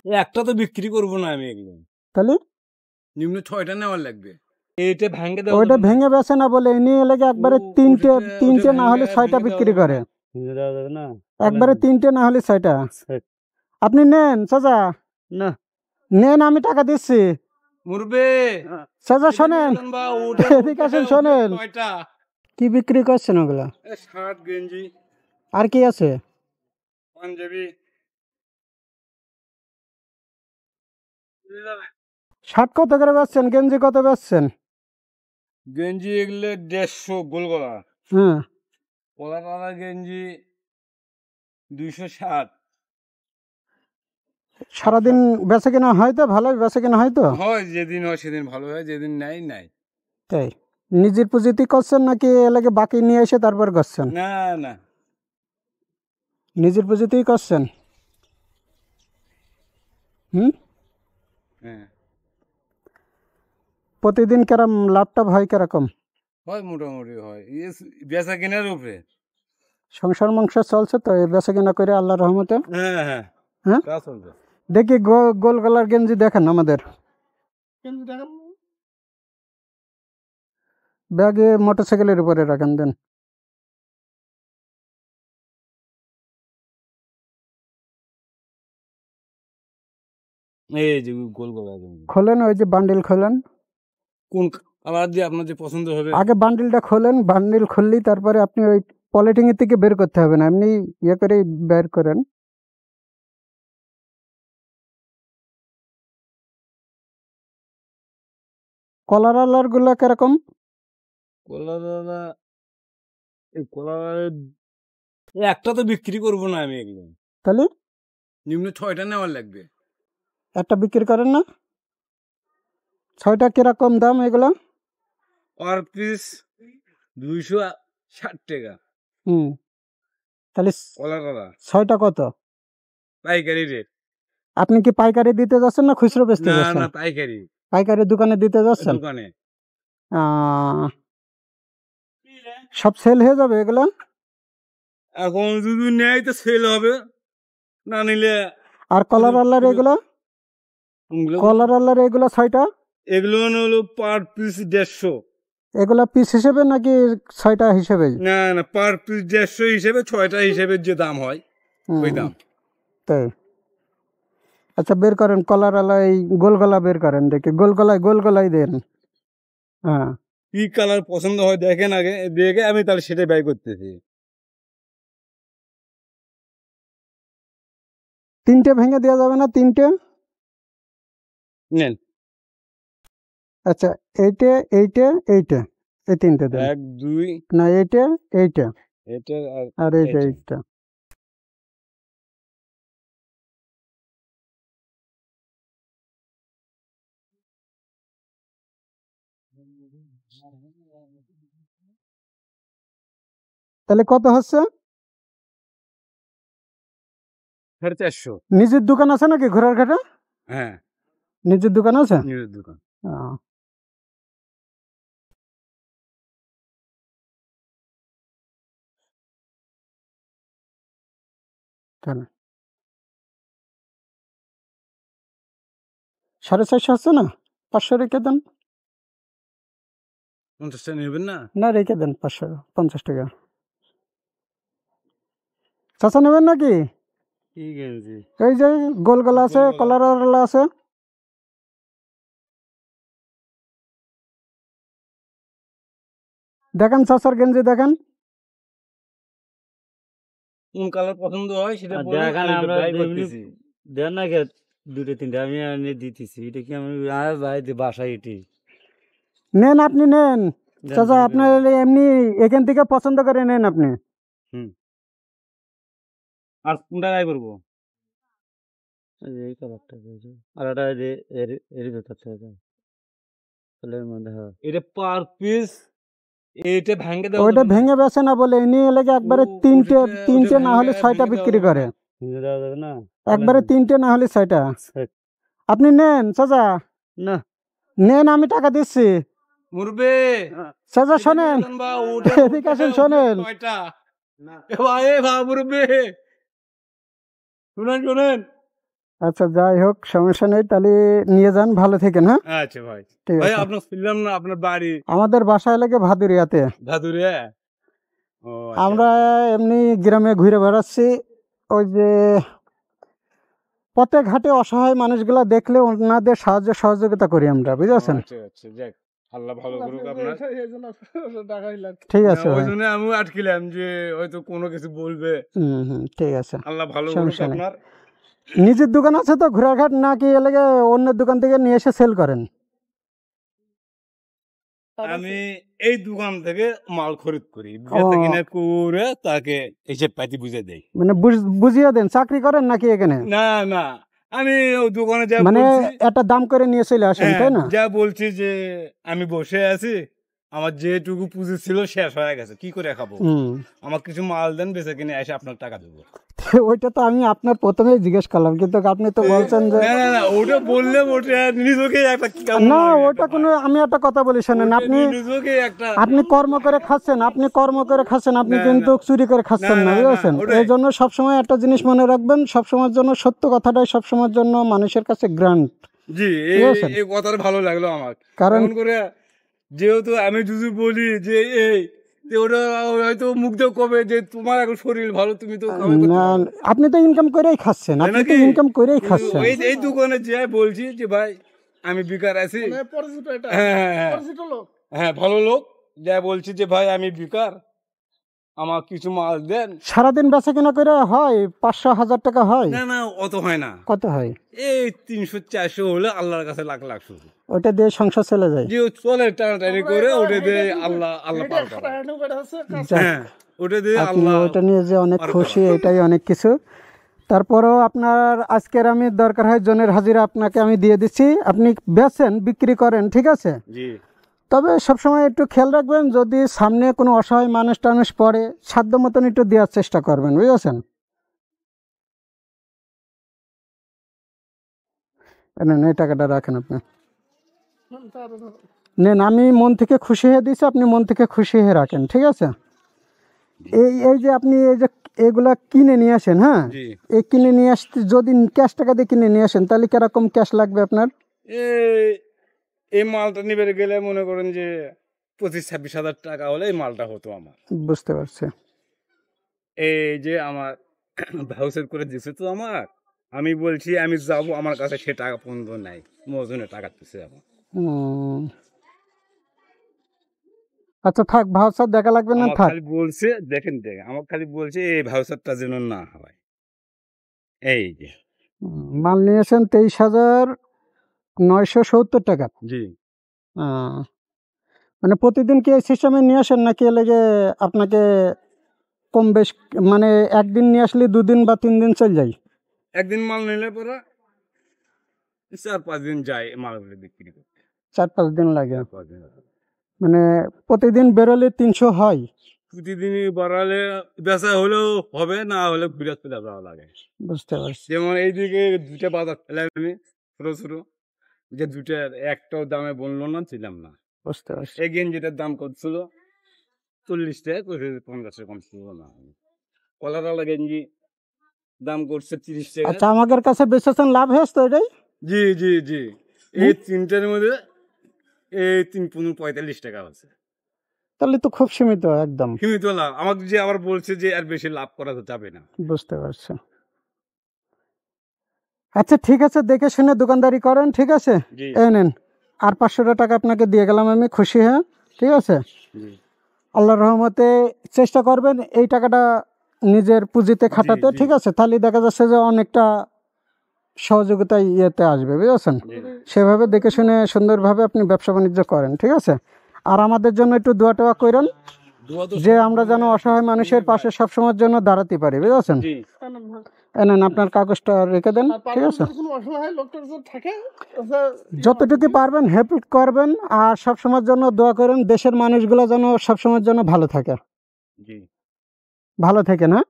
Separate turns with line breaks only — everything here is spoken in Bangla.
একটা তো বিক্রি করবো না আমি এগুলো,
তাহলে
নিম্ন 6টা নেওয়ার লাগবে। এইটা ভেঙে দেওয়া
ওইটা ভেঙে বেছে না বলে এনে লেগে একবারে তিনটে না হলে 6টা বিক্রি করে, একবারে 3টে না হলে 6টা। আপনি নেন চাচা,
না
নেন, আমি টাকা দিচ্ছি।
মুরবে
চাচা শোনেন, এদিকে আসেন, শোনেন কি বিক্রি করছেন ওগুলা?
শার্ট গেঞ্জি
আর কি আছে?
পাঞ্জাবি।
শার্ট কত করে বেচছেন? গেঞ্জি কত বেচছেন?
গেঞ্জি এগুলো 150 গোল গলা,
হ্যাঁ,
কলার গেঞ্জি 260।
সারাদিন বেচে কিনা হয় তো? ভালোই বেচে কিনা হয় তো?
হয়, যেদিন হয় সেদিন ভালো হয়, যেদিন নাই নাই।
তাই নিজের পুঁজিতে করছেন নাকি এলাকে বাকি নিয়ে এসে তারপর করছেন?
না না,
নিজের পুঁজিতেই করছেন।
হ্যাঁ
প্রতিদিন কেরম লাভটা হয় কিরকম?
হয়, মোটামুটি হয়, বেচা কেনার উপরে।
সংসার চলছে তো এই বেচা কিনা করে আল্লাহর রহমতে?
হ্যাঁ হ্যাঁ
হ্যাঁ,
তা চলবে।
দেখি গোল গলার গেঞ্জি দেখেন আমাদের ব্যাগে, মোটরসাইকেলের উপরে রাখেন, দেন।
এই যে গোল গলা গেঞ্জি
খোলেন, ওই যে বান্ডিল খোলেন।
কোন আবার যে আপনার যে পছন্দ হবে,
আগে বান্ডিলটা খোলেন, বান্ডিল খুললেই তারপরে আপনি ওই পলিথিনের থেকে বের করতে হবে না, এমনি ইয়ে করে বের করেন। কলার গুলা কিরকম?
কলারওয়ালা, এই কলার একটা তো বিক্রি করবো না আমি এগুলো,
তাহলে
নিম্ন 6টা নেওয়ার লাগবে।
একটা বিক্রি করেন না? 6টা কিরকম দাম এগুলা?
পার পিস 260 টাকা।
তাহলে
কলা
6টা কত?
পাইকারি রেট।
আপনি কি পাইকারি দিতে যাচ্ছেন না খুচরো বেচতে
না
যাচ্ছেন?
না, পাইকারি,
পাইকারি দোকানে দিতে যাচ্ছেন।
দোকানে।
সব সেল হয়ে যাবে এগুলা?
এখন যদি নেয় তো সেল হবে, না নিলে।
আর কলার এগুলা, এগুলা 6টা,
এগুলো হলো পার পিস 150।
এগুলা পিস হিসেবে নাকি 6টা হিসেবে?
না না, পার পিস 150 হিসেবে, 6টা হিসেবে যে দাম হয় ওই দাম।
তাই, আচ্ছা বের করেন কলারওয়ালা, এই গোল গলা বের করেন, দেখি গোল গলায় দেন। হ্যাঁ,
কি কালার পছন্দ হয় দেখেন আগে, দেখে আমি তাহলে সেটাই বাই করতেছি।
3টে ভেঙে দেওয়া যাবে না? 3টে
নেন।
আচ্ছা, এইটা এই 3টে দেন।
1 2,
না, এইটা
এটা
আর এইটা। তাহলে কত হচ্ছে?
450।
নিজের দোকান আছে নাকি ঘোড়ার ঘাটে?
হ্যাঁ,
নিজের দোকান আছে।
নিজের দোকান।
তাহলে 450 হচ্ছে না? 500 রেখে দেন।
50 টাকা নেবেন না?
না, রেখে দেন 550 টাকা। চাচা নেবেন নাকি?
ঠিক আছে,
এই যে গোল গলা আছে, কলারওয়ালা আছে। দেখেন চাচার গেঞ্জি দেখেন।
কোন কালার পছন্দ হয় সেটা
দেখান, আমরা দেন না কে 2-3টা আমি এনে দিতেছি। এটা কি আমি ভাই বাসায় এটি
নেন, আপনি নেন চাচা, আপনার এমনি এখান থেকে পছন্দ করে নেন আপনি।
আর কোনটা গাই করবো?
এই কালারটা আর এটা এর ভেতর থেকে
এটা পার পিস, এটা ভেঙে দেওয়া
ওইটা ভেঙে বেছে না বলে নিয়ে লেগে একবারে তিনটে না হলে 6টা বিক্রি করে,
না
একবারে 3টে না হলে 6টা। আপনি নেন চাচা,
না
নেন, আমি টাকা দিচ্ছি।
মুরবে
চাচা শোনেন, এদিকে আসেন, শোনেন।
মুরবে শুনেন,
আচ্ছা যাই হোক, সমস্যা নেই, তাহলে নিয়ে যান, ভালো থেকেন। হ্যাঁ
আচ্ছা ভাই।
ঠিক
ভাই
আছে।
আপনার শুনলাম না আপনার বাড়ি
আমাদের বাসায় লাগে ভাদুরিয়াতে।
ভাদুরিয়া। ও আচ্ছা,
আমরা
আচ্ছা।
এমনি গ্রামে ঘুরে বেড়াচ্ছি, ওই যে পথে ঘাটে অসহায় মানুষগুলা দেখলে ওনাদের সাহায্য সহযোগিতা করি আমরা,
ও
বুঝেছেন।
আচ্ছা আচ্ছা, যাক আল্লাহ ভালো করুক আপনার।
ঠিক আছে
ওই
ভাই।
জন্য আমিও আটকিলাম যে হয়তো কোনো কিছু বলবে।
ঠিক আছে,
আল্লাহ ভালো করুক
সমস্যা নেই।
আপনার।
নিজের দোকান আছে তো ঘোড়াঘাট, নাকি এলাকা অন্যের দোকান থেকে নিয়ে এসে সেল করেন?
আমি এই দোকান থেকে মাল খরিদ করি, বেচা কিনা করে তাকে হিসেব পাতি বুঝে দেই।
মানে বুঝিয়ে দেন, চাকরি করেন নাকি এখানে?
না না, আমি ওই দোকানে যা
মানে
বলছি,
একটা দাম করে নিয়ে চলে আসেন,
হ্যাঁ,
তাই না?
যা বলছি যে আমি বসে আছি, আমার যেটুকু পুঁজি ছিল শেষ হয়ে গেছে, কি করে খাবো, আমার কিছু মাল দেন, বেচা কিনে এসে আপনার টাকা দেবো।
ওইটা তো আমি আপনার প্রথমেই জিজ্ঞেস করলাম, কিন্তু আপনি তো বলছেন যে
না না না, ওটা বললে ওটা নিজেকে একটা কেমন
না,
লাগে
ওটা কোনো, আমি একটা কথা বলি শোনেন,
ওটা
আপনি
নিজেকে একটা
আপনি কর্ম করে খাচ্ছেন, আপনি কর্ম করে খাচ্ছেন, আপনি
না,
কিন্তু চুরি করে খাচ্ছেন
না,
না,
না,
বুঝেছেন।
ওটাই।
এই জন্য সবসময় একটা জিনিস মনে রাখবেন, সবসময়ের জন্য সত্য কথাটাই সবসময়ের জন্য মানুষের কাছে গ্রান্ট।
জি,
ঠিক আছে।
এই কথাটা ভালো লাগলো আমার,
কারণ
কারণ করে যেহেতু আমি যদি বলি যে এই তো ওটা হয়তো মুগ্ধ কবে যে তোমার এখন শরীর ভালো, তুমি তো কামাই করতে
না,
পারো।
আপনি তো ইনকাম করেই খাচ্ছেন,
তাই
আপনি তো
নাকি?
ইনকাম করেই
কিন্তু
খাচ্ছেন।
এই দোকানে যে বলছি যে ভাই আমি বেকার আছি, হ্যাঁ হ্যাঁ হ্যাঁ হ্যাঁ, ভালো লোক, যা বলছি যে ভাই আমি বেকার, আমার কিছু মাল দেন।
সারাদিন বেচা কেনা করে হয় 500-1000 টাকা হয়?
না না, অত হয় না,
কত হয়?
এই 300-400 হলে আল্লাহর কাছে লাখ লাখ শুধু,
ওইটা দিয়ে সংসার চলে যায়।
যে চলে টানাটানি করে ওটা দিয়ে আল্লাহ আল্লাহ পার করে।
যাক,
হ্যাঁ, ওটা দিয়ে
আপনি
আল্লাহ
ওইটা নিয়ে যে অনেক
পার
খুশি,
করে।
এটাই অনেক কিছু। তারপরেও আপনার আজকের আমি দরকার হয় জনের হাজিরা আপনাকে আমি দিয়ে দিচ্ছি, আপনি বেচেন, বিক্রি করেন, ঠিক আছে।
জি
তবে সবসময় একটু খেয়াল রাখবেন, যদি সামনে কোনো অসহায় মানুষ টানুষ পড়ে, সাধ্য মতন একটু দেওয়ার চেষ্টা করবেন, বুঝেছেন। নেন, এই টাকাটা রাখেন আপনি, নেন, আমি মন থেকে খুশি হয়ে দিচ্ছি, আপনি মন থেকে খুশি হয়ে রাখেন, ঠিক আছে। এই যে আপনি এই যে এগুলা কিনে নিয়ে আসেন, হ্যাঁ,
জি,
এই কিনে নিয়ে আসতে যদি ক্যাশ টাকা দিয়ে কিনে নিয়ে আসেন, তাহলে কিরকম ক্যাশ লাগবে আপনার?
এই এই মালটা নিবে গেলে মনে করেন যে 25-26 হাজার টাকা হলে এই মালটা হতো আমার।
বুঝতে পারছি।
এই যে আমার ভাউচার করে দিছে তো আমার, আমি বলছি আমি যাব, আমার কাছে সে টাকা পর্যন্ত নাই, মজুনে টাকা দিচ্ছে আমার।
আচ্ছা থাক, ভাউচার দেখা লাগবে না,
আমার
থাক।
খালি বলছে দেখেন আমার খালি বলছে এই ভাউচারটা যেন না হয়। এই যে
মাল নিয়েছেন 23,970 টাকা।
জি,
মানে প্রতিদিন কি এই সিস্টেমে নিয়ে আসেন, নাকি লেগে আপনাকে কম বেশ, মানে একদিন নিয়ে আসলে 2 দিন বা 3 দিন চলে যায়?
একদিন মাল নিলে পরে 4-5 দিন যায় মালগুলো বিক্রি করতে।
4-5 দিন লাগে।
4-5 দিন লাগে।
মানে প্রতিদিন বেরোলে 300 হয়?
প্রতিদিনই বাড়ালে বেচা হলেও হবে, না হলে বিরাট ফেলে যাওয়া লাগে।
বুঝতে পারছি।
যেমন এইদিকে 2টা বাজার ফেলে আমি ছোট ছোট, যে 2টার একটাও দামে বললো না, ছিলাম না।
বুঝতে পারছি।
এই গেঞ্জিটার দাম করছিল 40 টাকা, 50 টাকা কম ছিল না। কলারওয়ালা গেঞ্জি দাম করছে 30 টাকা।
আচ্ছা, আমাদের কাছে বেচেছেন, লাভ হয়েছে তো এটাই?
জি জি জি, এই 3টার মধ্যে এই 3-45 টাকা আছে।
তাহলে তো খুব সীমিত একদম।
সীমিত লাভ, আমাকে যে আবার বলছে যে আর বেশি লাভ করা যাবে না।
বুঝতে পারছি। আচ্ছা ঠিক আছে, দেখে শুনে দোকানদারি করেন, ঠিক আছে।
জি
এই নেন, আর 500 টাকা আপনাকে দিয়ে গেলাম আমি, খুশি হ্যাঁ, ঠিক আছে।
জি
আল্লাহর রহমতে চেষ্টা করবেন এই টাকাটা নিজের পুঁজিতে খাটাতে,
জি।
ঠিক আছে। তাহলে দেখা যাচ্ছে যে অনেকটা সহযোগিতা ইয়েতে আসবে, বুঝেছেন।
জি
সেভাবে দেখে শুনে সুন্দরভাবে আপনি ব্যবসা বাণিজ্য করেন, ঠিক আছে। আর আমাদের জন্য একটু দোয়া টোয়া করেন,
দোয়া তো
যে আমরা যেন অসহায় মানুষের পাশে সবসময়ের জন্য দাঁড়াতে পারি, বুঝেছেন।
জি
নেন, আপনার কাগজটা রেখে দেন, ঠিক আছে। যতটুকু পারবেন হেল্প করবেন, আর সবসময়ের জন্য দোয়া করেন দেশের মানুষগুলো যেন সবসময়ের জন্য ভালো থাকে।
জি।
ভালো থাকেন, হ্যাঁ।